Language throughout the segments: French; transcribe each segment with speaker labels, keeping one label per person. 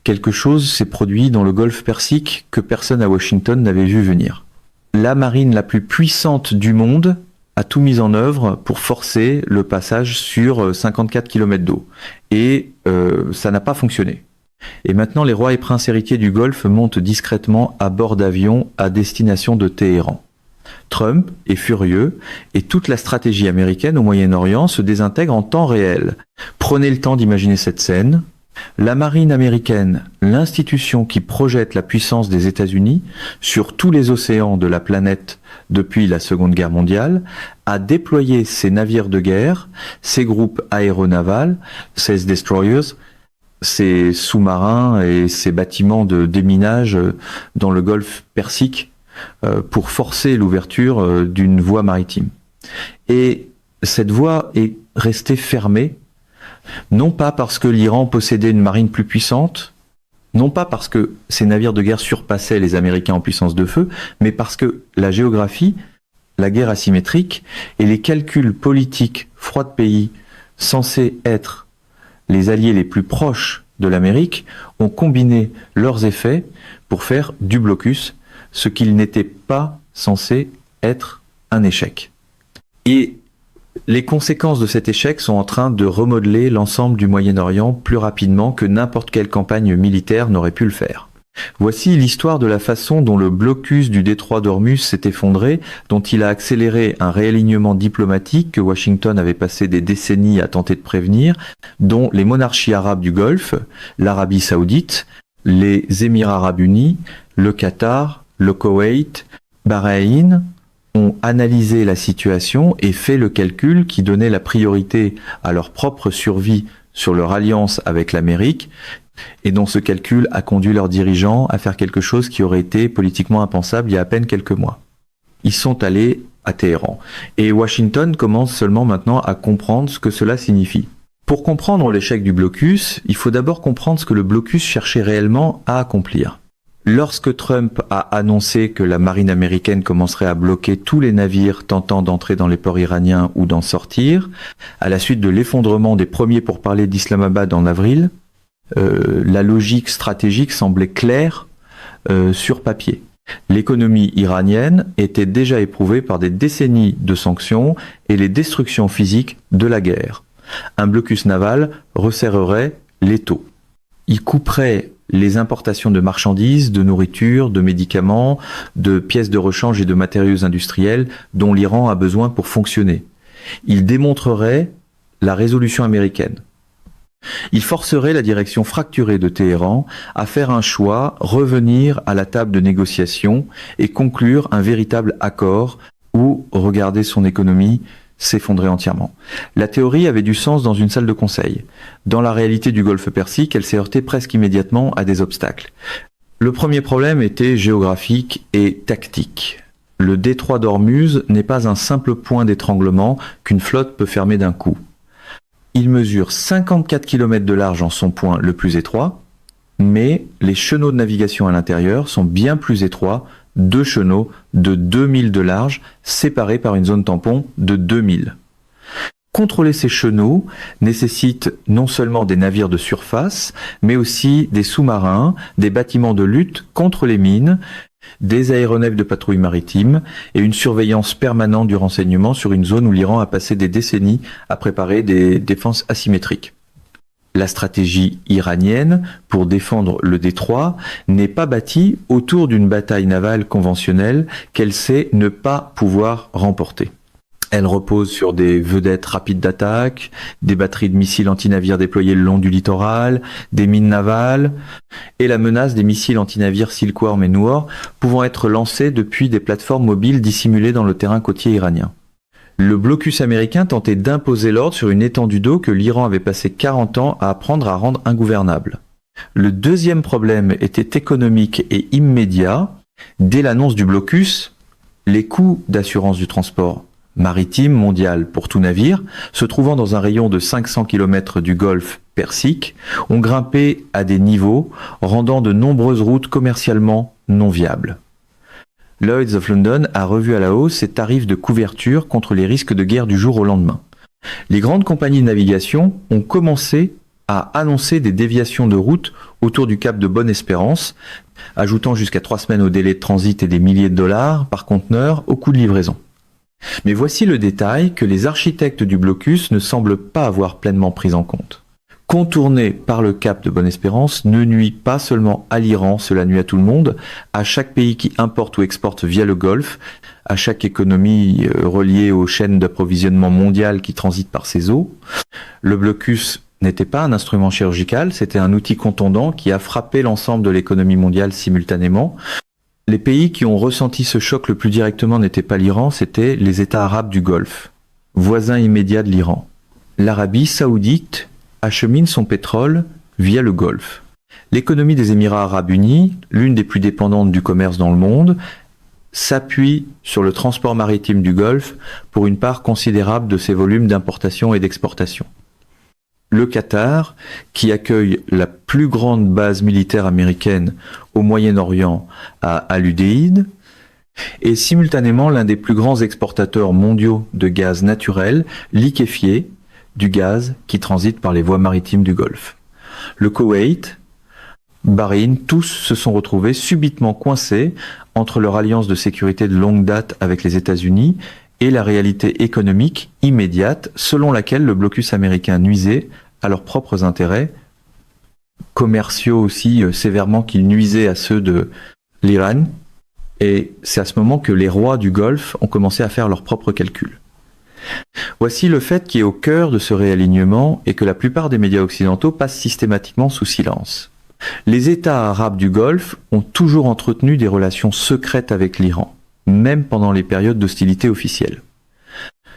Speaker 1: quelque chose s'est produit dans le golfe Persique que personne à Washington n'avait vu venir. La marine la plus puissante du monde a tout mis en œuvre pour forcer le passage sur 54 km d'eau. Et ça n'a pas fonctionné. Et maintenant, les rois et princes héritiers du Golfe montent discrètement à bord d'avions à destination de Téhéran. Trump est furieux et toute la stratégie américaine au Moyen-Orient se désintègre en temps réel. Prenez le temps d'imaginer cette scène. La marine américaine, l'institution qui projette la puissance des États-Unis sur tous les océans de la planète depuis la Seconde Guerre mondiale, a déployé ses navires de guerre, ses groupes aéronavals, ses destroyers, ses sous-marins et ses bâtiments de déminage dans le golfe Persique pour forcer l'ouverture d'une voie maritime. Et cette voie est restée fermée, non pas parce que l'Iran possédait une marine plus puissante, non pas parce que ces navires de guerre surpassaient les Américains en puissance de feu, mais parce que la géographie, la guerre asymétrique et les calculs politiques froids de pays censés être les alliés les plus proches de l'Amérique ont combiné leurs effets pour faire du blocus, ce qu'il n'était pas censé être un échec. Et les conséquences de cet échec sont en train de remodeler l'ensemble du Moyen-Orient plus rapidement que n'importe quelle campagne militaire n'aurait pu le faire. Voici l'histoire de la façon dont le blocus du détroit d'Ormuz s'est effondré, dont il a accéléré un réalignement diplomatique que Washington avait passé des décennies à tenter de prévenir, dont les monarchies arabes du Golfe, l'Arabie saoudite, les Émirats arabes unis, le Qatar, le Koweït, Bahreïn, ont analysé la situation et fait le calcul qui donnait la priorité à leur propre survie sur leur alliance avec l'Amérique, et dont ce calcul a conduit leurs dirigeants à faire quelque chose qui aurait été politiquement impensable il y a à peine quelques mois. Ils sont allés à Téhéran. Et Washington commence seulement maintenant à comprendre ce que cela signifie. Pour comprendre l'échec du blocus, il faut d'abord comprendre ce que le blocus cherchait réellement à accomplir. Lorsque Trump a annoncé que la marine américaine commencerait à bloquer tous les navires tentant d'entrer dans les ports iraniens ou d'en sortir, à la suite de l'effondrement des premiers pourparlers d'Islamabad en avril, la logique stratégique semblait claire sur papier. L'économie iranienne était déjà éprouvée par des décennies de sanctions et les destructions physiques de la guerre. Un blocus naval resserrerait l'étau. Il couperait les importations de marchandises, de nourriture, de médicaments, de pièces de rechange et de matériaux industriels dont l'Iran a besoin pour fonctionner. Il démontrerait la résolution américaine. Il forcerait la direction fracturée de Téhéran à faire un choix, revenir à la table de négociation et conclure un véritable accord ou regarder son économie s'effondrer entièrement. La théorie avait du sens dans une salle de conseil. Dans la réalité du Golfe Persique, elle s'est heurtée presque immédiatement à des obstacles. Le premier problème était géographique et tactique. Le détroit d'Ormuz n'est pas un simple point d'étranglement qu'une flotte peut fermer d'un coup. Il mesure 54 km de large en son point le plus étroit, mais les chenaux de navigation à l'intérieur sont bien plus étroits, 2 chenaux de 2000 de large, séparés par une zone tampon de 2000. Contrôler ces chenaux nécessite non seulement des navires de surface, mais aussi des sous-marins, des bâtiments de lutte contre les mines, des aéronefs de patrouille maritime et une surveillance permanente du renseignement sur une zone où l'Iran a passé des décennies à préparer des défenses asymétriques. La stratégie iranienne pour défendre le détroit n'est pas bâtie autour d'une bataille navale conventionnelle qu'elle sait ne pas pouvoir remporter. Elle repose sur des vedettes rapides d'attaque, des batteries de missiles antinavires déployées le long du littoral, des mines navales et la menace des missiles antinavires Silkworm et Noor pouvant être lancés depuis des plateformes mobiles dissimulées dans le terrain côtier iranien. Le blocus américain tentait d'imposer l'ordre sur une étendue d'eau que l'Iran avait passé 40 ans à apprendre à rendre ingouvernable. Le deuxième problème était économique et immédiat. Dès l'annonce du blocus, les coûts d'assurance du transport maritime mondial pour tout navire, se trouvant dans un rayon de 500 km du golfe Persique, ont grimpé à des niveaux rendant de nombreuses routes commercialement non viables. Lloyd's of London a revu à la hausse ses tarifs de couverture contre les risques de guerre du jour au lendemain. Les grandes compagnies de navigation ont commencé a annoncé des déviations de route autour du cap de Bonne-Espérance, ajoutant jusqu'à 3 semaines au délai de transit et des milliers de dollars par conteneur au coût de livraison. Mais voici le détail que les architectes du blocus ne semblent pas avoir pleinement pris en compte. Contourner par le cap de Bonne-Espérance ne nuit pas seulement à l'Iran, cela nuit à tout le monde, à chaque pays qui importe ou exporte via le Golfe, à chaque économie reliée aux chaînes d'approvisionnement mondiales qui transitent par ces eaux. Le blocus n'était pas un instrument chirurgical, c'était un outil contondant qui a frappé l'ensemble de l'économie mondiale simultanément. Les pays qui ont ressenti ce choc le plus directement n'étaient pas l'Iran, c'était les États arabes du Golfe, voisins immédiats de l'Iran. L'Arabie saoudite achemine son pétrole via le Golfe. L'économie des Émirats arabes unis, l'une des plus dépendantes du commerce dans le monde, s'appuie sur le transport maritime du Golfe pour une part considérable de ses volumes d'importation et d'exportation. Le Qatar, qui accueille la plus grande base militaire américaine au Moyen-Orient à Al-Udeid, est simultanément l'un des plus grands exportateurs mondiaux de gaz naturel liquéfié, du gaz qui transite par les voies maritimes du Golfe. Le Koweït, Bahreïn, tous se sont retrouvés subitement coincés entre leur alliance de sécurité de longue date avec les États-Unis et la réalité économique immédiate selon laquelle le blocus américain nuisait à leurs propres intérêts, commerciaux aussi sévèrement qu'ils nuisaient à ceux de l'Iran. Et c'est à ce moment que les rois du Golfe ont commencé à faire leurs propres calculs. Voici le fait qui est au cœur de ce réalignement et que la plupart des médias occidentaux passent systématiquement sous silence. Les États arabes du Golfe ont toujours entretenu des relations secrètes avec l'Iran, même pendant les périodes d'hostilité officielles.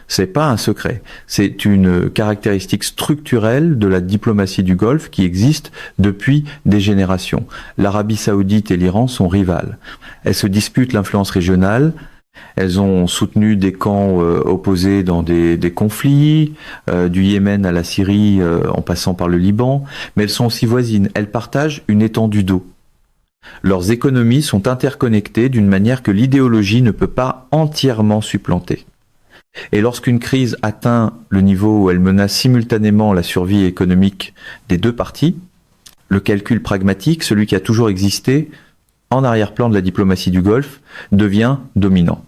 Speaker 1: C'est pas un secret, c'est une caractéristique structurelle de la diplomatie du Golfe qui existe depuis des générations. L'Arabie saoudite et l'Iran sont rivales. Elles se disputent l'influence régionale. Elles ont soutenu des camps opposés dans des conflits, du Yémen à la Syrie en passant par le Liban, mais elles sont aussi voisines. Elles partagent une étendue d'eau. Leurs économies sont interconnectées d'une manière que l'idéologie ne peut pas entièrement supplanter. Et lorsqu'une crise atteint le niveau où elle menace simultanément la survie économique des deux parties, le calcul pragmatique, celui qui a toujours existé, en arrière-plan de la diplomatie du Golfe, devient dominant.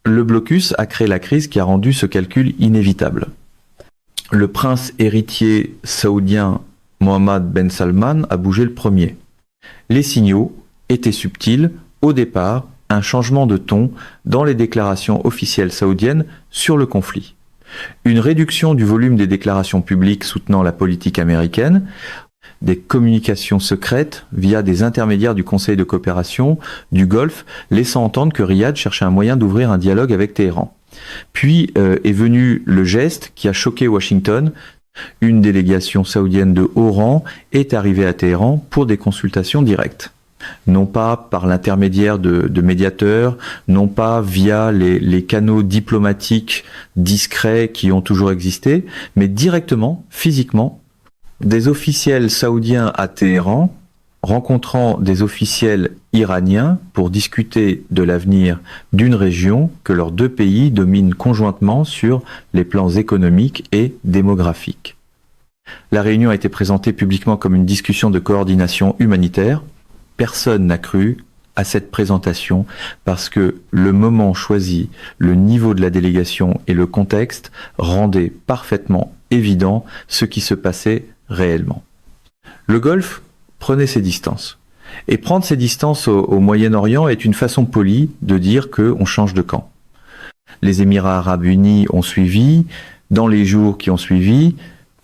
Speaker 1: Le blocus a créé la crise qui a rendu ce calcul inévitable. Le prince héritier saoudien Mohammed Ben Salman a bougé le premier. Les signaux étaient subtils. Au départ, un changement de ton dans les déclarations officielles saoudiennes sur le conflit. Une réduction du volume des déclarations publiques soutenant la politique américaine, des communications secrètes via des intermédiaires du Conseil de coopération du Golfe, laissant entendre que Riyad cherchait un moyen d'ouvrir un dialogue avec Téhéran. Puis est venu le geste qui a choqué Washington. Une délégation saoudienne de haut rang est arrivée à Téhéran pour des consultations directes. Non pas par l'intermédiaire de médiateurs, non pas via les canaux diplomatiques discrets qui ont toujours existé, mais directement, physiquement, des officiels saoudiens à Téhéran rencontrant des officiels iraniens pour discuter de l'avenir d'une région que leurs deux pays dominent conjointement sur les plans économiques et démographiques. La réunion a été présentée publiquement comme une discussion de coordination humanitaire. Personne n'a cru à cette présentation parce que le moment choisi, le niveau de la délégation et le contexte rendaient parfaitement évident ce qui se passait réellement. Le Golfe prenait ses distances. Et prendre ses distances au Moyen-Orient est une façon polie de dire qu'on change de camp. Les Émirats arabes unis ont suivi, dans les jours qui ont suivi,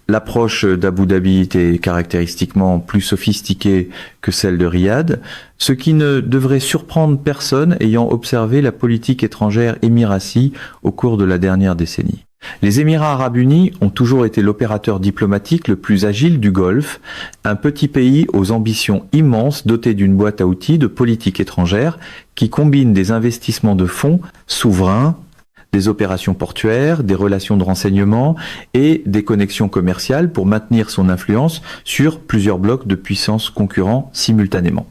Speaker 1: l'approche d'Abu Dhabi était caractéristiquement plus sophistiquée que celle de Riyad, ce qui ne devrait surprendre personne ayant observé la politique étrangère émiratie au cours de la dernière décennie. Les Émirats arabes unis ont toujours été l'opérateur diplomatique le plus agile du Golfe, un petit pays aux ambitions immenses doté d'une boîte à outils de politique étrangère qui combine des investissements de fonds souverains, des opérations portuaires, des relations de renseignement et des connexions commerciales pour maintenir son influence sur plusieurs blocs de puissances concurrents simultanément.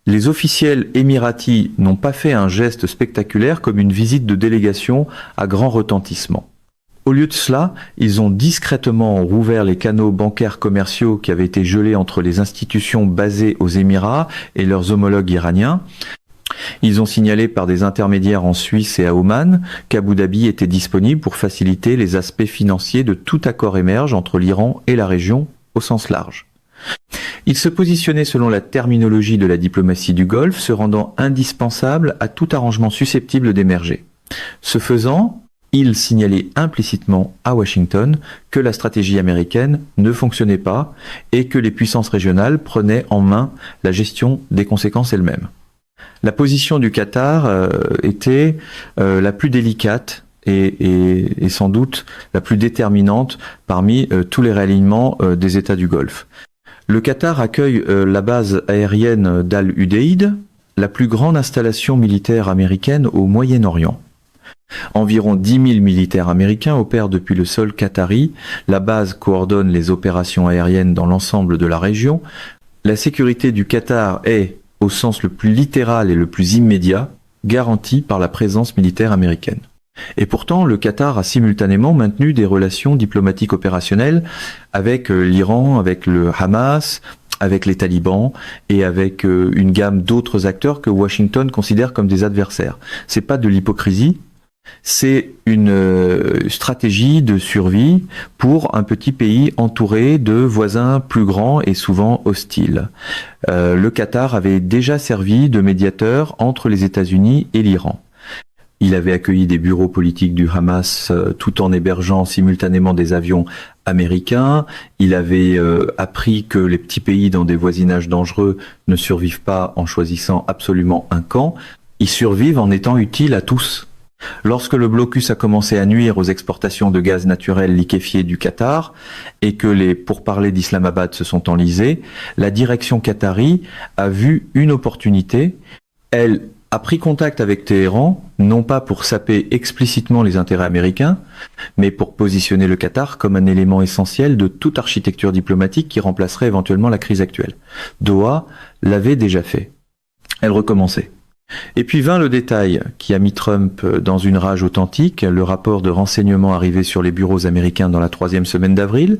Speaker 1: Les officiels émiratis n'ont pas fait un geste spectaculaire comme une visite de délégation à grand retentissement. Au lieu de cela, ils ont discrètement rouvert les canaux bancaires commerciaux qui avaient été gelés entre les institutions basées aux Émirats et leurs homologues iraniens. Ils ont signalé par des intermédiaires en Suisse et à Oman qu'Abu Dhabi était disponible pour faciliter les aspects financiers de tout accord émerge entre l'Iran et la région au sens large. Ils se positionnaient selon la terminologie de la diplomatie du Golfe, se rendant indispensables à tout arrangement susceptible d'émerger. Ce faisant, il signalait implicitement à Washington que la stratégie américaine ne fonctionnait pas et que les puissances régionales prenaient en main la gestion des conséquences elles-mêmes. La position du Qatar était la plus délicate et sans doute la plus déterminante parmi tous les réalignements des États du Golfe. Le Qatar accueille la base aérienne d'Al-Udeid, la plus grande installation militaire américaine au Moyen-Orient. Environ 10 000 militaires américains opèrent depuis le sol qatari. La base coordonne les opérations aériennes dans l'ensemble de la région. La sécurité du Qatar est, au sens le plus littéral et le plus immédiat, garantie par la présence militaire américaine. Et pourtant, le Qatar a simultanément maintenu des relations diplomatiques opérationnelles avec l'Iran, avec le Hamas, avec les talibans et avec une gamme d'autres acteurs que Washington considère comme des adversaires. C'est pas de l'hypocrisie. C'est une stratégie de survie pour un petit pays entouré de voisins plus grands et souvent hostiles. Le Qatar avait déjà servi de médiateur entre les États-Unis et l'Iran. Il avait accueilli des bureaux politiques du Hamas tout en hébergeant simultanément des avions américains. Il avait appris que les petits pays dans des voisinages dangereux ne survivent pas en choisissant absolument un camp. Ils survivent en étant utiles à tous. Lorsque le blocus a commencé à nuire aux exportations de gaz naturel liquéfié du Qatar et que les pourparlers d'Islamabad se sont enlisés, la direction qatari a vu une opportunité. Elle a pris contact avec Téhéran, non pas pour saper explicitement les intérêts américains, mais pour positionner le Qatar comme un élément essentiel de toute architecture diplomatique qui remplacerait éventuellement la crise actuelle. Doha l'avait déjà fait. Elle recommençait. Et puis vint le détail qui a mis Trump dans une rage authentique, le rapport de renseignement arrivé sur les bureaux américains dans la 3e semaine d'avril,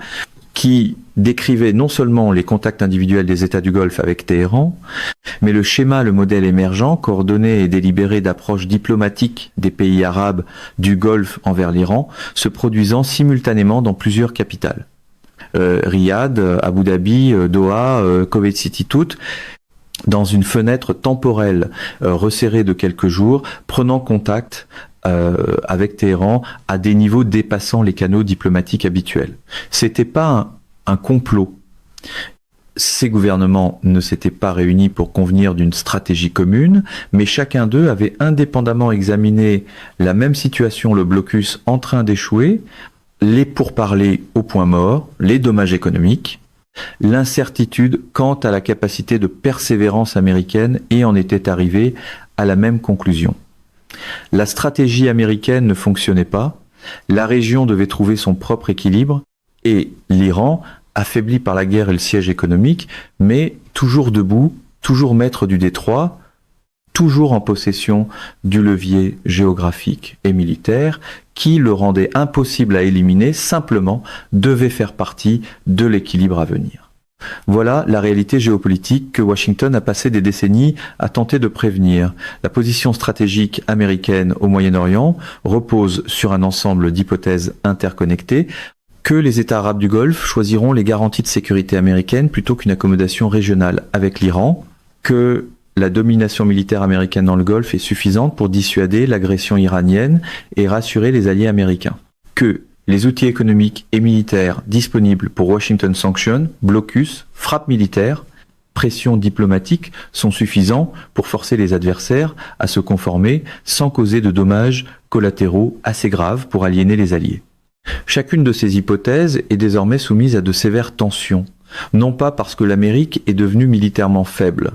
Speaker 1: qui décrivait non seulement les contacts individuels des États du Golfe avec Téhéran, mais le schéma, le modèle émergent, coordonné et délibéré d'approches diplomatiques des pays arabes du Golfe envers l'Iran, se produisant simultanément dans plusieurs capitales. Riyad, Abu Dhabi, Doha, Koweït City, toutes, dans une fenêtre temporelle resserrée de quelques jours, prenant contact avec Téhéran à des niveaux dépassant les canaux diplomatiques habituels. C'était pas un complot. Ces gouvernements ne s'étaient pas réunis pour convenir d'une stratégie commune, mais chacun d'eux avait indépendamment examiné la même situation, le blocus en train d'échouer, les pourparlers au point mort, les dommages économiques, l'incertitude quant à la capacité de persévérance américaine et en était arrivé à la même conclusion. La stratégie américaine ne fonctionnait pas, la région devait trouver son propre équilibre et l'Iran, affaibli par la guerre et le siège économique, mais toujours debout, toujours maître du détroit, toujours en possession du levier géographique et militaire qui le rendait impossible à éliminer, simplement devait faire partie de l'équilibre à venir. Voilà la réalité géopolitique que Washington a passé des décennies à tenter de prévenir. La position stratégique américaine au Moyen-Orient repose sur un ensemble d'hypothèses interconnectées, que les États arabes du Golfe choisiront les garanties de sécurité américaine plutôt qu'une accommodation régionale avec l'Iran, que la domination militaire américaine dans le Golfe est suffisante pour dissuader l'agression iranienne et rassurer les alliés américains, que les outils économiques et militaires disponibles pour Washington Sanction, blocus, frappe militaire, pression diplomatique sont suffisants pour forcer les adversaires à se conformer sans causer de dommages collatéraux assez graves pour aliéner les alliés. Chacune de ces hypothèses est désormais soumise à de sévères tensions, non pas parce que l'Amérique est devenue militairement faible.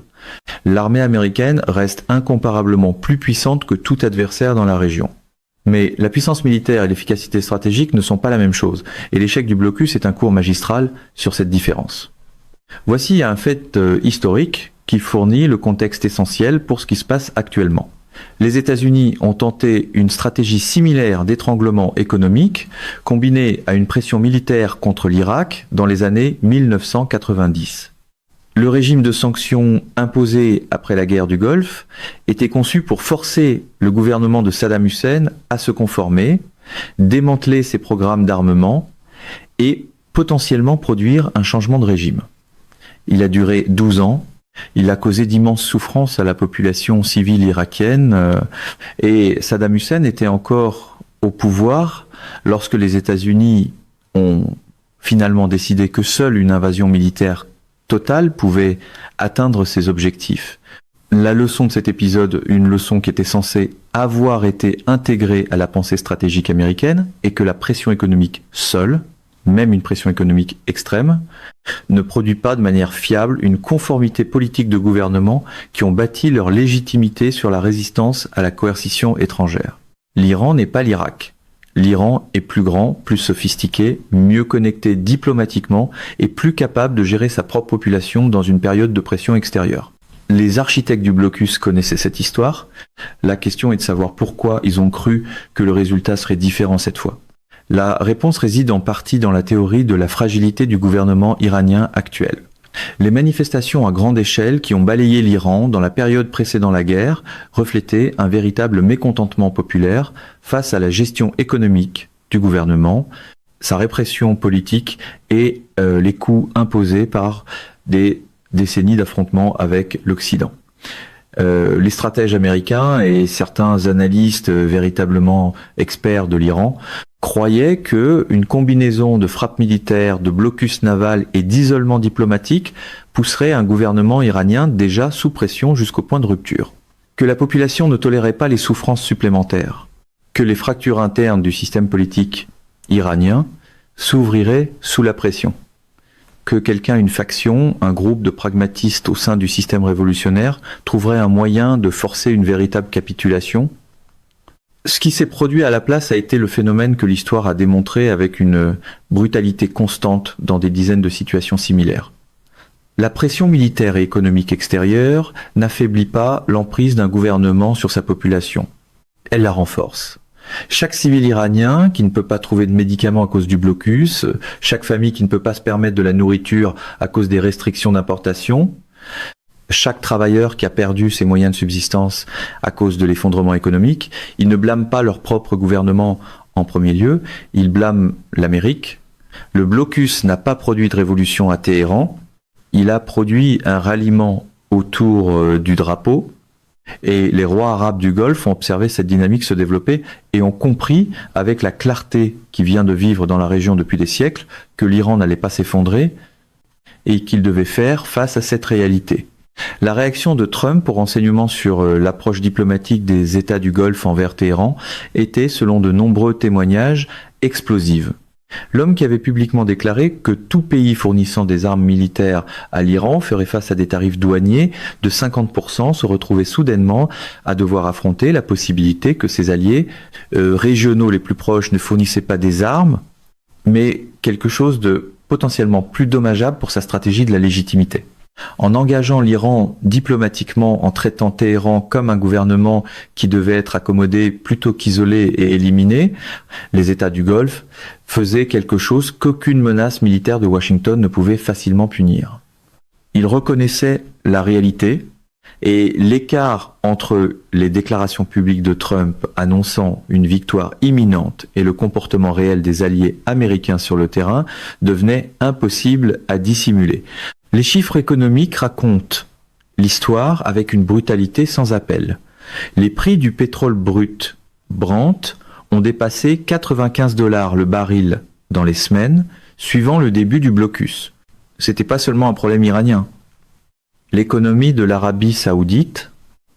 Speaker 1: L'armée américaine reste incomparablement plus puissante que tout adversaire dans la région. Mais la puissance militaire et l'efficacité stratégique ne sont pas la même chose, et l'échec du blocus est un cours magistral sur cette différence. Voici un fait historique qui fournit le contexte essentiel pour ce qui se passe actuellement. Les États-Unis ont tenté une stratégie similaire d'étranglement économique, combinée à une pression militaire contre l'Irak dans les années 1990. Le régime de sanctions imposé après la guerre du Golfe était conçu pour forcer le gouvernement de Saddam Hussein à se conformer, démanteler ses programmes d'armement et potentiellement produire un changement de régime. Il a duré 12 ans. Il a causé d'immenses souffrances à la population civile irakienne et Saddam Hussein était encore au pouvoir lorsque les États-Unis ont finalement décidé que seule une invasion militaire totale pouvait atteindre ses objectifs. La leçon de cet épisode, une leçon qui était censée avoir été intégrée à la pensée stratégique américaine, est que la pression économique seule, même une pression économique extrême, ne produit pas de manière fiable une conformité politique de gouvernement qui ont bâti leur légitimité sur la résistance à la coercition étrangère. L'Iran n'est pas l'Irak. L'Iran est plus grand, plus sophistiqué, mieux connecté diplomatiquement et plus capable de gérer sa propre population dans une période de pression extérieure. Les architectes du blocus connaissaient cette histoire. La question est de savoir pourquoi ils ont cru que le résultat serait différent cette fois. La réponse réside en partie dans la théorie de la fragilité du gouvernement iranien actuel. Les manifestations à grande échelle qui ont balayé l'Iran dans la période précédant la guerre reflétaient un véritable mécontentement populaire face à la gestion économique du gouvernement, sa répression politique et les coûts imposés par des décennies d'affrontements avec l'Occident. Les stratèges américains et certains analystes véritablement experts de l'Iran croyaient qu'une combinaison de frappes militaires, de blocus naval et d'isolement diplomatique pousserait un gouvernement iranien déjà sous pression jusqu'au point de rupture. Que la population ne tolérait pas les souffrances supplémentaires, que les fractures internes du système politique iranien s'ouvriraient sous la pression, que quelqu'un, une faction, un groupe de pragmatistes au sein du système révolutionnaire trouverait un moyen de forcer une véritable capitulation. Ce qui s'est produit à la place a été le phénomène que l'histoire a démontré avec une brutalité constante dans des dizaines de situations similaires. La pression militaire et économique extérieure n'affaiblit pas l'emprise d'un gouvernement sur sa population. Elle la renforce. Chaque civil iranien qui ne peut pas trouver de médicaments à cause du blocus, chaque famille qui ne peut pas se permettre de la nourriture à cause des restrictions d'importation, chaque travailleur qui a perdu ses moyens de subsistance à cause de l'effondrement économique, ils ne blâment pas leur propre gouvernement en premier lieu, ils blâment l'Amérique. Le blocus n'a pas produit de révolution à Téhéran, il a produit un ralliement autour du drapeau, et les rois arabes du Golfe ont observé cette dynamique se développer et ont compris, avec la clarté qui vient de vivre dans la région depuis des siècles, que l'Iran n'allait pas s'effondrer et qu'il devait faire face à cette réalité. La réaction de Trump au renseignement sur l'approche diplomatique des États du Golfe envers Téhéran était, selon de nombreux témoignages, explosive. L'homme qui avait publiquement déclaré que tout pays fournissant des armes militaires à l'Iran ferait face à des tarifs douaniers de 50% se retrouvait soudainement à devoir affronter la possibilité que ses alliés régionaux les plus proches ne fournissaient pas des armes, mais quelque chose de potentiellement plus dommageable pour sa stratégie de la légitimité. En engageant l'Iran diplomatiquement, en traitant Téhéran comme un gouvernement qui devait être accommodé plutôt qu'isolé et éliminé, les États du Golfe faisaient quelque chose qu'aucune menace militaire de Washington ne pouvait facilement punir. Ils reconnaissaient la réalité et l'écart entre les déclarations publiques de Trump annonçant une victoire imminente et le comportement réel des alliés américains sur le terrain devenait impossible à dissimuler. Les chiffres économiques racontent l'histoire avec une brutalité sans appel. Les prix du pétrole brut Brent ont dépassé 95 $ le baril dans les semaines suivant le début du blocus. C'était pas seulement un problème iranien. L'économie de l'Arabie saoudite,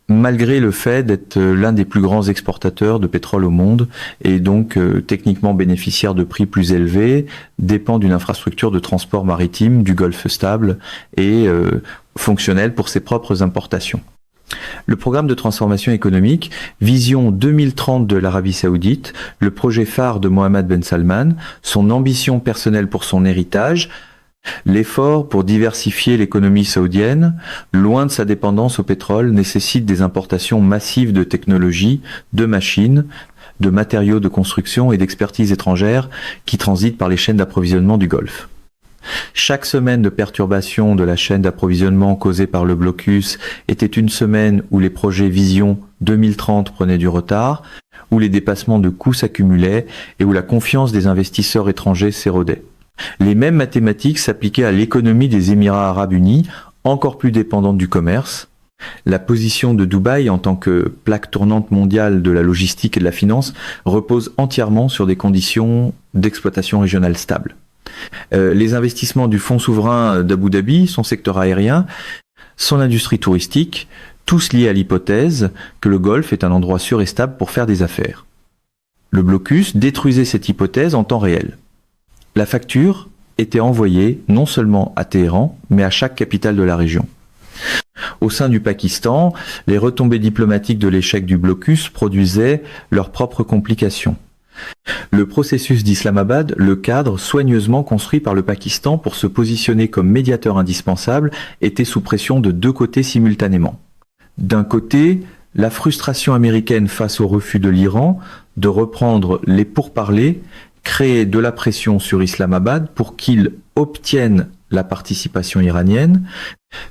Speaker 1: malgré le fait d'être l'un des plus grands exportateurs de pétrole au monde et donc techniquement bénéficiaire de prix plus élevés, dépend d'une infrastructure de transport maritime du Golfe stable et fonctionnelle pour ses propres importations. Le programme de transformation économique, Vision 2030 de l'Arabie saoudite, le projet phare de Mohammed Ben Salman, son ambition personnelle pour son héritage, L'effort pour diversifier l'économie saoudienne, loin de sa dépendance au pétrole, nécessite des importations massives de technologies, de machines, de matériaux de construction et d'expertise étrangères qui transitent par les chaînes d'approvisionnement du Golfe. Chaque semaine de perturbation de la chaîne d'approvisionnement causée par le blocus était une semaine où les projets Vision 2030 prenaient du retard, où les dépassements de coûts s'accumulaient et où la confiance des investisseurs étrangers s'érodait. Les mêmes mathématiques s'appliquaient à l'économie des Émirats arabes unis, encore plus dépendante du commerce. La position de Dubaï en tant que plaque tournante mondiale de la logistique et de la finance repose entièrement sur des conditions d'exploitation régionale stables. Les investissements du fonds souverain d'Abu Dhabi, son secteur aérien, son industrie touristique, tous liés à l'hypothèse que le Golfe est un endroit sûr et stable pour faire des affaires. Le blocus détruisait cette hypothèse en temps réel. La facture était envoyée non seulement à Téhéran, mais à chaque capitale de la région. Au sein du Pakistan, les retombées diplomatiques de l'échec du blocus produisaient leurs propres complications. Le processus d'Islamabad, le cadre soigneusement construit par le Pakistan pour se positionner comme médiateur indispensable, était sous pression de deux côtés simultanément. D'un côté, la frustration américaine face au refus de l'Iran de reprendre les pourparlers créait de la pression sur Islamabad pour qu'il obtienne la participation iranienne,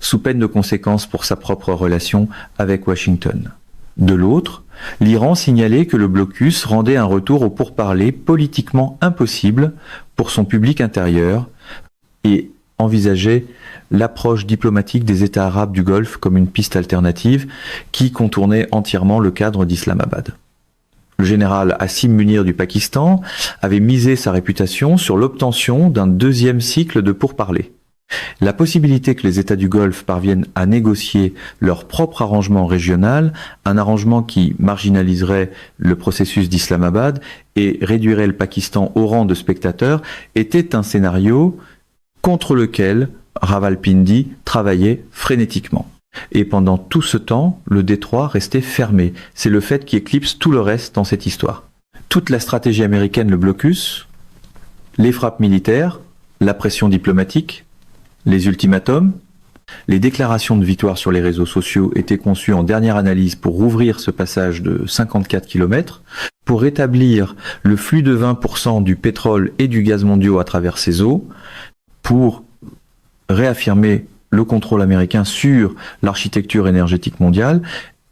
Speaker 1: sous peine de conséquences pour sa propre relation avec Washington. De l'autre, l'Iran signalait que le blocus rendait un retour aux pourparlers politiquement impossible pour son public intérieur et envisageait l'approche diplomatique des États arabes du Golfe comme une piste alternative qui contournait entièrement le cadre d'Islamabad. Le général Asim Munir du Pakistan avait misé sa réputation sur l'obtention d'un deuxième cycle de pourparlers. La possibilité que les États du Golfe parviennent à négocier leur propre arrangement régional, un arrangement qui marginaliserait le processus d'Islamabad et réduirait le Pakistan au rang de spectateur, était un scénario contre lequel Rawalpindi travaillait frénétiquement. Et pendant tout ce temps, le détroit restait fermé. C'est le fait qui éclipse tout le reste dans cette histoire. Toute la stratégie américaine, le blocus, les frappes militaires, la pression diplomatique, les ultimatums, les déclarations de victoire sur les réseaux sociaux étaient conçues en dernière analyse pour rouvrir ce passage de 54 km, pour rétablir le flux de 20% du pétrole et du gaz mondiaux à travers ces eaux, pour réaffirmer le contrôle américain sur l'architecture énergétique mondiale,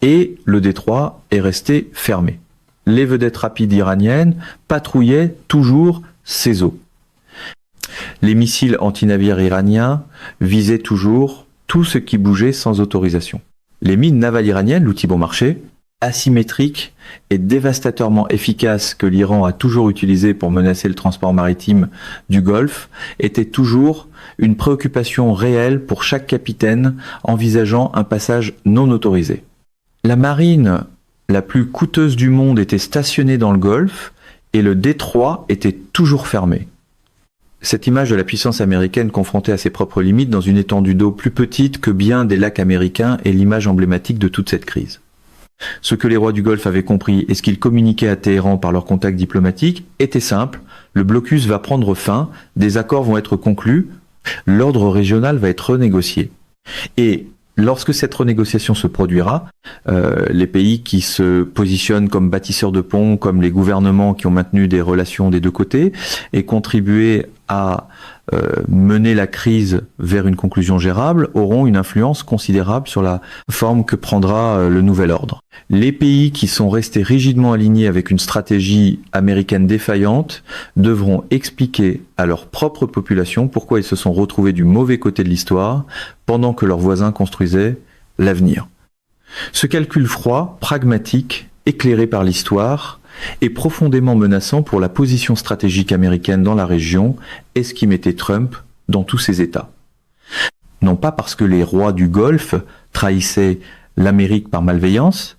Speaker 1: et le détroit est resté fermé. Les vedettes rapides iraniennes patrouillaient toujours ces eaux. Les missiles antinavires iraniens visaient toujours tout ce qui bougeait sans autorisation. Les mines navales iraniennes, l'outil bon marché, asymétrique et dévastateur efficace que l'Iran a toujours utilisé pour menacer le transport maritime du Golfe, était toujours une préoccupation réelle pour chaque capitaine envisageant un passage non autorisé. La marine la plus coûteuse du monde était stationnée dans le Golfe et le détroit était toujours fermé. Cette image de la puissance américaine confrontée à ses propres limites dans une étendue d'eau plus petite que bien des lacs américains est l'image emblématique de toute cette crise. Ce que les rois du Golfe avaient compris et ce qu'ils communiquaient à Téhéran par leurs contacts diplomatiques était simple, le blocus va prendre fin, des accords vont être conclus, l'ordre régional va être renégocié. Et lorsque cette renégociation se produira, les pays qui se positionnent comme bâtisseurs de ponts, comme les gouvernements qui ont maintenu des relations des deux côtés et contribué à mener la crise vers une conclusion gérable, auront une influence considérable sur la forme que prendra le nouvel ordre. Les pays qui sont restés rigidement alignés avec une stratégie américaine défaillante devront expliquer à leur propre population pourquoi ils se sont retrouvés du mauvais côté de l'histoire pendant que leurs voisins construisaient l'avenir. Ce calcul froid, pragmatique, éclairé par l'histoire, est profondément menaçant pour la position stratégique américaine dans la région et ce qui mettait Trump dans tous ses États. Non pas parce que les rois du Golfe trahissaient l'Amérique par malveillance,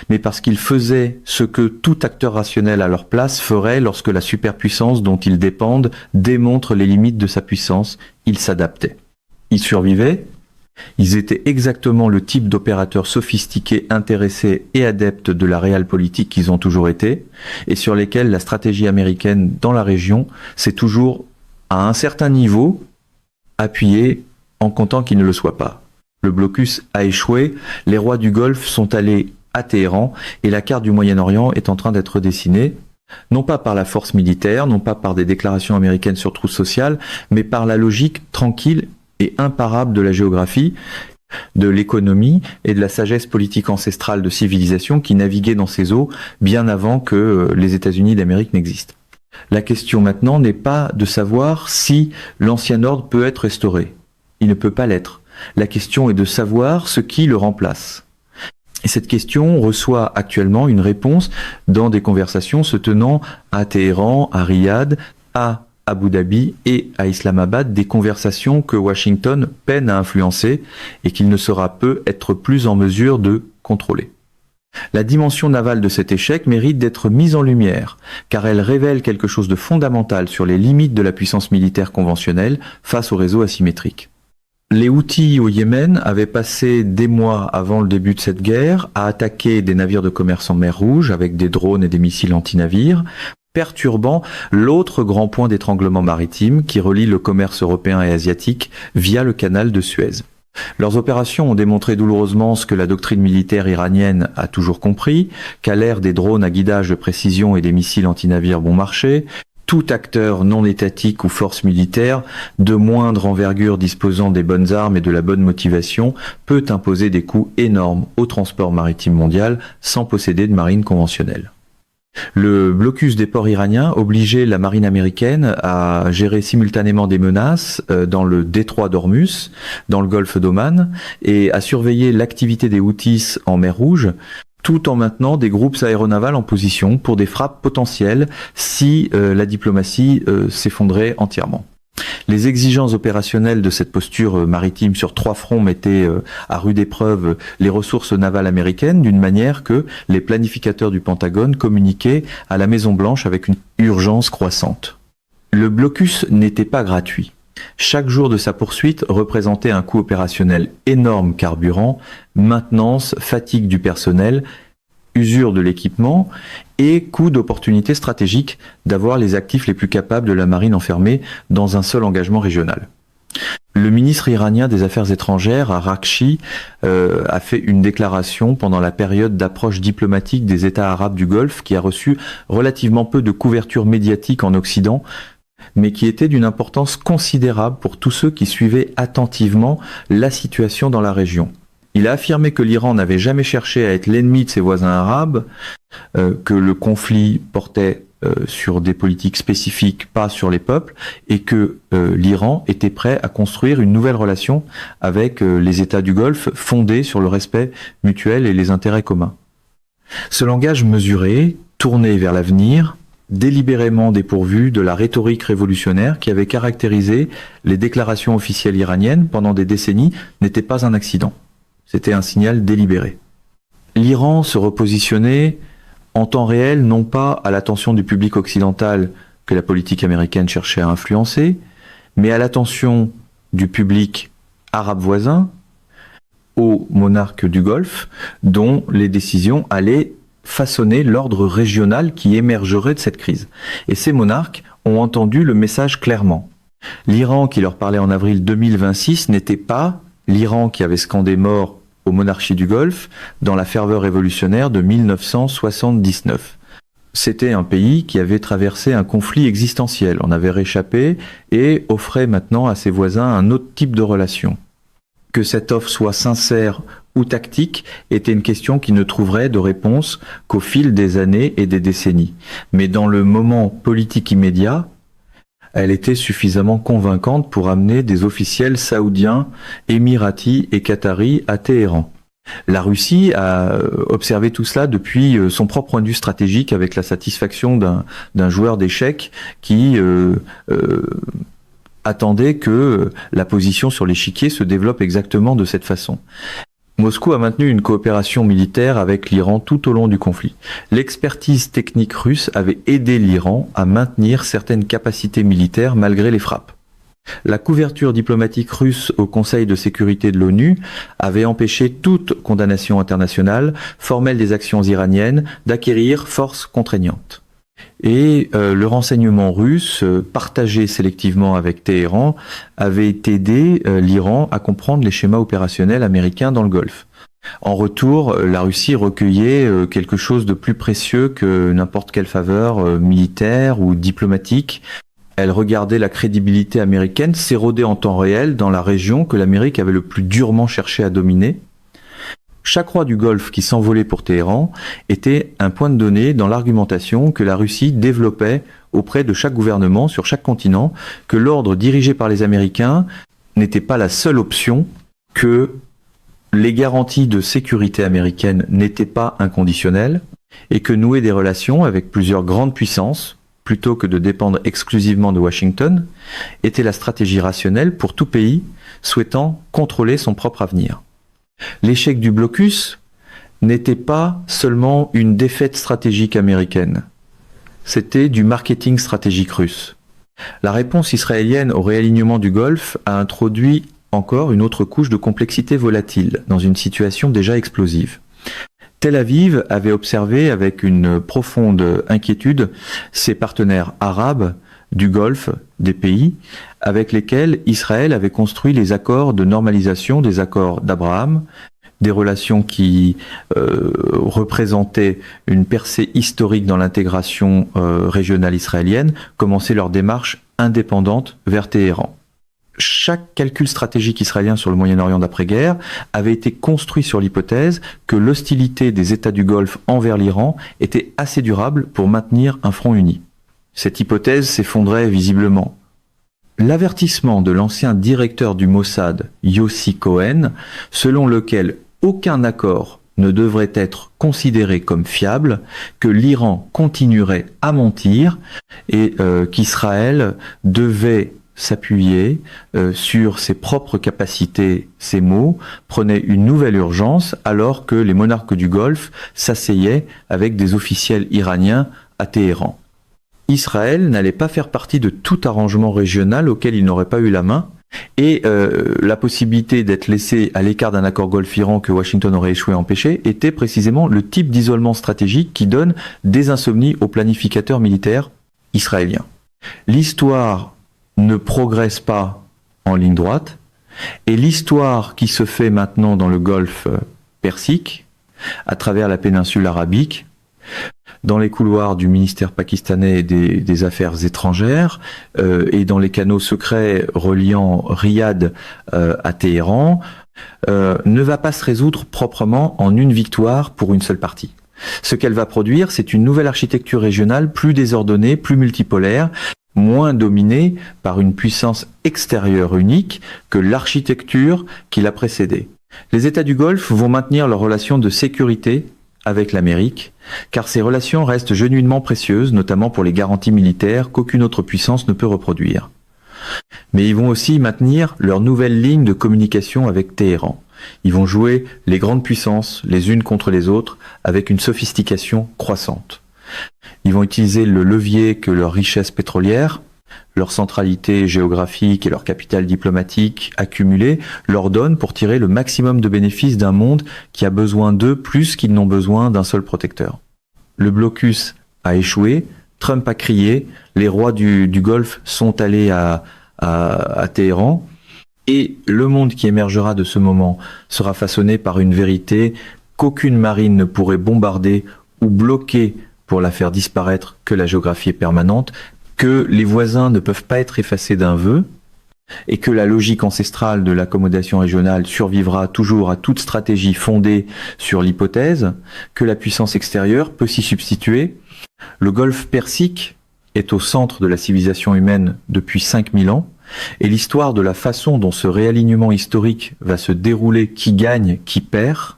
Speaker 1: mais parce qu'ils faisaient ce que tout acteur rationnel à leur place ferait lorsque la superpuissance dont ils dépendent démontre les limites de sa puissance. Ils s'adaptaient. Ils survivaient. Ils étaient exactement le type d'opérateurs sophistiqués, intéressés et adeptes de la réelle-politique qu'ils ont toujours été, et sur lesquels la stratégie américaine dans la région s'est toujours, à un certain niveau, appuyé en comptant qu'il ne le soit pas. Le blocus a échoué, les rois du Golfe sont allés à Téhéran et la carte du Moyen-Orient est en train d'être dessinée, non pas par la force militaire, non pas par des déclarations américaines sur trousse sociale, mais par la logique tranquille et imparable de la géographie, de l'économie et de la sagesse politique ancestrale de civilisation qui naviguait dans ces eaux bien avant que les États-Unis d'Amérique n'existent. La question maintenant n'est pas de savoir si l'ancien ordre peut être restauré. Il ne peut pas l'être. La question est de savoir ce qui le remplace. Et cette question reçoit actuellement une réponse dans des conversations se tenant à Téhéran, à Riyad, à Abu Dhabi et à Islamabad, des conversations que Washington peine à influencer et qu'il ne saura peu être plus en mesure de contrôler. La dimension navale de cet échec mérite d'être mise en lumière, car elle révèle quelque chose de fondamental sur les limites de la puissance militaire conventionnelle face au réseau asymétrique. Les Houthis au Yémen avaient passé des mois avant le début de cette guerre à attaquer des navires de commerce en mer Rouge avec des drones et des missiles anti-navires, perturbant l'autre grand point d'étranglement maritime qui relie le commerce européen et asiatique via le canal de Suez. Leurs opérations ont démontré douloureusement ce que la doctrine militaire iranienne a toujours compris, qu'à l'ère des drones à guidage de précision et des missiles anti-navires bon marché, tout acteur non étatique ou force militaire de moindre envergure disposant des bonnes armes et de la bonne motivation peut imposer des coûts énormes au transport maritime mondial sans posséder de marine conventionnelle. Le blocus des ports iraniens obligeait la marine américaine à gérer simultanément des menaces dans le détroit d'Ormuz, dans le golfe d'Oman, et à surveiller l'activité des Houthis en mer Rouge, tout en maintenant des groupes aéronavals en position pour des frappes potentielles si la diplomatie s'effondrait entièrement. Les exigences opérationnelles de cette posture maritime sur 3 fronts mettaient à rude épreuve les ressources navales américaines d'une manière que les planificateurs du Pentagone communiquaient à la Maison-Blanche avec une urgence croissante. Le blocus n'était pas gratuit. Chaque jour de sa poursuite représentait un coût opérationnel énorme: carburant, maintenance, fatigue du personnel, usure de l'équipement et coût d'opportunité stratégique d'avoir les actifs les plus capables de la marine enfermés dans un seul engagement régional. Le ministre iranien des Affaires étrangères, Araghchi, a fait une déclaration pendant la période d'approche diplomatique des États arabes du Golfe qui a reçu relativement peu de couverture médiatique en Occident, mais qui était d'une importance considérable pour tous ceux qui suivaient attentivement la situation dans la région. Il a affirmé que l'Iran n'avait jamais cherché à être l'ennemi de ses voisins arabes, que le conflit portait sur des politiques spécifiques, pas sur les peuples, et que l'Iran était prêt à construire une nouvelle relation avec les États du Golfe fondée sur le respect mutuel et les intérêts communs. Ce langage mesuré, tourné vers l'avenir, délibérément dépourvu de la rhétorique révolutionnaire qui avait caractérisé les déclarations officielles iraniennes pendant des décennies, n'était pas un accident. C'était un signal délibéré. L'Iran se repositionnait en temps réel, non pas à l'attention du public occidental que la politique américaine cherchait à influencer, mais à l'attention du public arabe voisin, aux monarques du Golfe, dont les décisions allaient façonner l'ordre régional qui émergerait de cette crise. Et ces monarques ont entendu le message clairement. L'Iran qui leur parlait en avril 2026 n'était pas l'Iran qui avait scandé mort aux monarchies du Golfe dans la ferveur révolutionnaire de 1979. C'était un pays qui avait traversé un conflit existentiel, en avait réchappé et offrait maintenant à ses voisins un autre type de relation. Que cette offre soit sincère ou tactique était une question qui ne trouverait de réponse qu'au fil des années et des décennies. Mais dans le moment politique immédiat, elle était suffisamment convaincante pour amener des officiels saoudiens, émiratis et qataris à Téhéran. La Russie a observé tout cela depuis son propre point de vue stratégique, avec la satisfaction d'un joueur d'échecs qui attendait que la position sur l'échiquier se développe exactement de cette façon. Moscou a maintenu une coopération militaire avec l'Iran tout au long du conflit. L'expertise technique russe avait aidé l'Iran à maintenir certaines capacités militaires malgré les frappes. La couverture diplomatique russe au Conseil de sécurité de l'ONU avait empêché toute condamnation internationale formelle des actions iraniennes d'acquérir force contraignante. Et le renseignement russe, partagé sélectivement avec Téhéran, avait aidé l'Iran à comprendre les schémas opérationnels américains dans le Golfe. En retour, la Russie recueillait quelque chose de plus précieux que n'importe quelle faveur militaire ou diplomatique. Elle regardait la crédibilité américaine s'éroder en temps réel dans la région que l'Amérique avait le plus durement cherché à dominer. Chaque roi du Golfe qui s'envolait pour Téhéran était un point de données dans l'argumentation que la Russie développait auprès de chaque gouvernement sur chaque continent, que l'ordre dirigé par les Américains n'était pas la seule option, que les garanties de sécurité américaines n'étaient pas inconditionnelles, et que nouer des relations avec plusieurs grandes puissances, plutôt que de dépendre exclusivement de Washington, était la stratégie rationnelle pour tout pays souhaitant contrôler son propre avenir. L'échec du blocus n'était pas seulement une défaite stratégique américaine, c'était du marketing stratégique russe. La réponse israélienne au réalignement du Golfe a introduit encore une autre couche de complexité volatile dans une situation déjà explosive. Tel Aviv avait observé avec une profonde inquiétude ses partenaires arabes du Golfe, des pays avec lesquels Israël avait construit les accords de normalisation, des accords d'Abraham, des relations qui représentaient une percée historique dans l'intégration régionale israélienne, commençaient leur démarche indépendante vers Téhéran. Chaque calcul stratégique israélien sur le Moyen-Orient d'après-guerre avait été construit sur l'hypothèse que l'hostilité des États du Golfe envers l'Iran était assez durable pour maintenir un front uni. Cette hypothèse s'effondrait visiblement. L'avertissement de l'ancien directeur du Mossad, Yossi Cohen, selon lequel aucun accord ne devrait être considéré comme fiable, que l'Iran continuerait à mentir et qu'Israël devait s'appuyer sur ses propres capacités, ces mots, prenaient une nouvelle urgence alors que les monarques du Golfe s'asseyaient avec des officiels iraniens à Téhéran. Israël n'allait pas faire partie de tout arrangement régional auquel il n'aurait pas eu la main, et la possibilité d'être laissé à l'écart d'un accord Golfe-Iran que Washington aurait échoué à empêcher était précisément le type d'isolement stratégique qui donne des insomnies aux planificateurs militaires israéliens. L'histoire ne progresse pas en ligne droite, et l'histoire qui se fait maintenant dans le Golfe Persique, à travers la péninsule arabique, dans les couloirs du ministère pakistanais des Affaires étrangères et dans les canaux secrets reliant Riyad à Téhéran, ne va pas se résoudre proprement en une victoire pour une seule partie. Ce qu'elle va produire, c'est une nouvelle architecture régionale plus désordonnée, plus multipolaire, moins dominée par une puissance extérieure unique que l'architecture qui l'a précédée. Les États du Golfe vont maintenir leurs relations de sécurité avec l'Amérique, car ces relations restent genuinement précieuses, notamment pour les garanties militaires qu'aucune autre puissance ne peut reproduire. Mais ils vont aussi maintenir leur nouvelle ligne de communication avec Téhéran. Ils vont jouer les grandes puissances les unes contre les autres avec une sophistication croissante. Ils vont utiliser le levier que leur richesse pétrolière, leur centralité géographique et leur capital diplomatique accumulé leur donnent pour tirer le maximum de bénéfices d'un monde qui a besoin d'eux plus qu'ils n'ont besoin d'un seul protecteur. Le blocus a échoué, Trump a crié, les rois du Golfe sont allés à Téhéran, et le monde qui émergera de ce moment sera façonné par une vérité qu'aucune marine ne pourrait bombarder ou bloquer pour la faire disparaître, que la géographie est permanente, que les voisins ne peuvent pas être effacés d'un vœu, et que la logique ancestrale de l'accommodation régionale survivra toujours à toute stratégie fondée sur l'hypothèse que la puissance extérieure peut s'y substituer. Le Golfe Persique est au centre de la civilisation humaine depuis 5000 ans, et l'histoire de la façon dont ce réalignement historique va se dérouler, qui gagne, qui perd,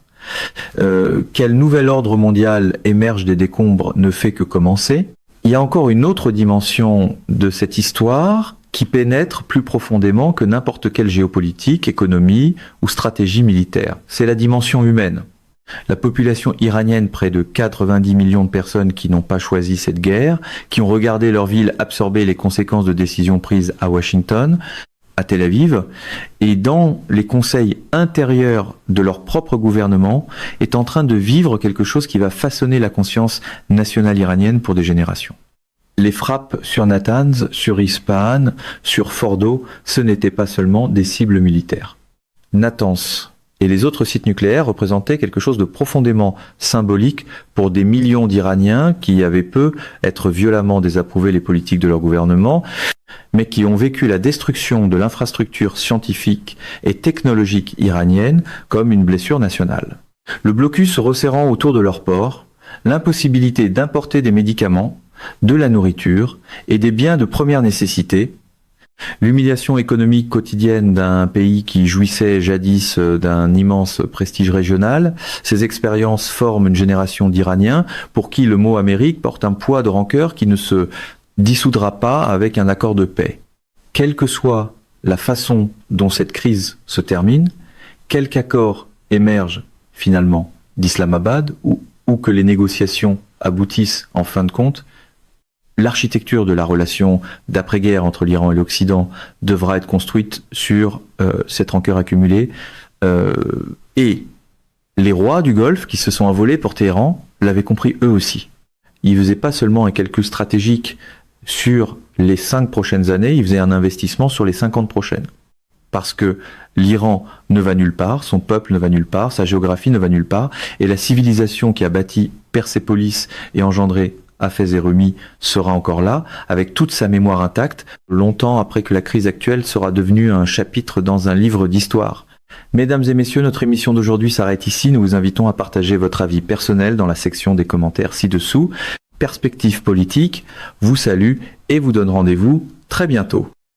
Speaker 1: quel nouvel ordre mondial émerge des décombres ne fait que commencer. Il y a encore une autre dimension de cette histoire qui pénètre plus profondément que n'importe quelle géopolitique, économie ou stratégie militaire. C'est la dimension humaine. La population iranienne, près de 90 millions de personnes qui n'ont pas choisi cette guerre, qui ont regardé leur ville absorber les conséquences de décisions prises à Washington, à Tel Aviv, et dans les conseils intérieurs de leur propre gouvernement, est en train de vivre quelque chose qui va façonner la conscience nationale iranienne pour des générations. Les frappes sur Natanz, sur Ispahan, sur Fordo, ce n'étaient pas seulement des cibles militaires. Natanz et les autres sites nucléaires représentaient quelque chose de profondément symbolique pour des millions d'Iraniens qui avaient peu être violemment désapprouvé les politiques de leur gouvernement, mais qui ont vécu la destruction de l'infrastructure scientifique et technologique iranienne comme une blessure nationale. Le blocus se resserrant autour de leur port, l'impossibilité d'importer des médicaments, de la nourriture et des biens de première nécessité, l'humiliation économique quotidienne d'un pays qui jouissait jadis d'un immense prestige régional, ces expériences forment une génération d'Iraniens pour qui le mot Amérique porte un poids de rancœur qui ne se dissoudra pas avec un accord de paix. Quelle que soit la façon dont cette crise se termine, quelque accord émerge finalement d'Islamabad ou que les négociations aboutissent en fin de compte, l'architecture de la relation d'après-guerre entre l'Iran et l'Occident devra être construite sur cette rancœur accumulée. Et les rois du Golfe qui se sont envolés pour Téhéran l'avaient compris eux aussi. Ils ne faisaient pas seulement un calcul stratégique sur les 5 prochaines années, ils faisaient un investissement sur les 50 prochaines. Parce que l'Iran ne va nulle part, son peuple ne va nulle part, sa géographie ne va nulle part, et la civilisation qui a bâti Persépolis et engendré Hafez et Rumi sera encore là, avec toute sa mémoire intacte, longtemps après que la crise actuelle sera devenue un chapitre dans un livre d'histoire. Mesdames et messieurs, notre émission d'aujourd'hui s'arrête ici. Nous vous invitons à partager votre avis personnel dans la section des commentaires ci-dessous. Perspective politique vous salue et vous donne rendez-vous très bientôt.